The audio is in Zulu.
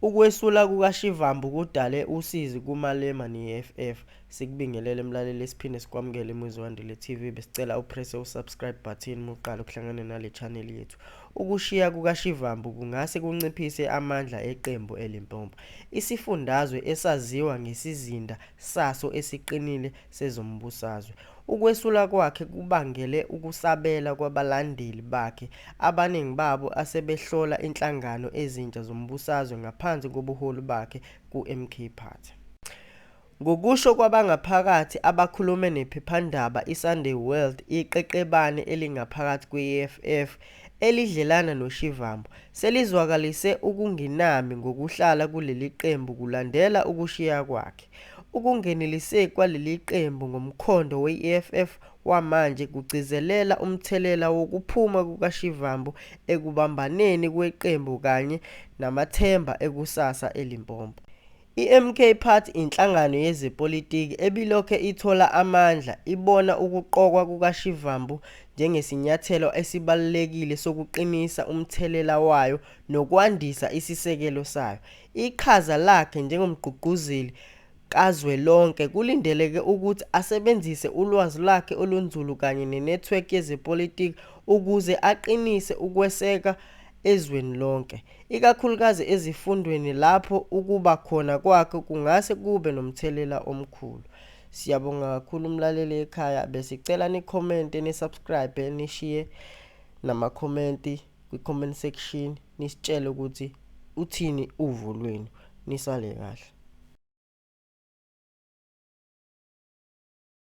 Ukwesula kukaShivambu kudale usizi kuMalema ne-EFF. Sikubingelele mlaleli siphinde sikwamukele eMuzwandile TV. Besicela upress u-subscribe button muqala ukuhlangana nale channel yethu. Ukushiya kukaShivambu kungase kunciphise amandla eqembu eLimpopo, isifundazwe esaziwa ngesizinda saso esiqinile sezombusazwe. Ukwesula kwakhe kubangele ukusabela kwabalandeli bakhe, abaningi babo asebehlola inhlangano ezintsha zombusazwe ngaphansi kobuholi bakhe ku-MK Party. Ngokusho kwabangaphakathi abakhulume nephephandaba iSunday World, iqeqebane elingaphakathi kwe-EFF elidlelana noShivambu selizwakalise ukungenami ngokuhlala kuleli qembu kulandela ukushiya kwakhe. Ukungeneliseka kwaleli qembu ngomkhondo we-EFF wamanje kugcizelela umthelela wokuphuma kukaShivambu ekubambaneni kweqembu kanye namathemba ekusasa eLimpopo. I-MK Party, inhlangano yezepolitiki ebilokhe ithola amandla, ibona ukuqokwa kukaShivambu njengesinyathelo esibalulekile sokuqinisa umthelela wayo nokwandisa isisekelo sayo. Iqhaza lakhe njengomgqugquzeli kazwelonke kulindeleke ukuthi asebenzise ulwazi lwakhe olunzulu kanye nenethiwekhi yezepolitiki ukuze aqinise ukweseka ezweni lonke, ikakhulukazi ezifundweni lapho ukuba khona kwakhe kungase kube nomthelela omkhulu. Siyabonga kakhulu umlaleli ekhaya, besicela ni-comment, ni-subscribe, nishiye nama-comment kwi-comment section, nisitshele ukuthi uthini uvo lwenu. Nisale kahle.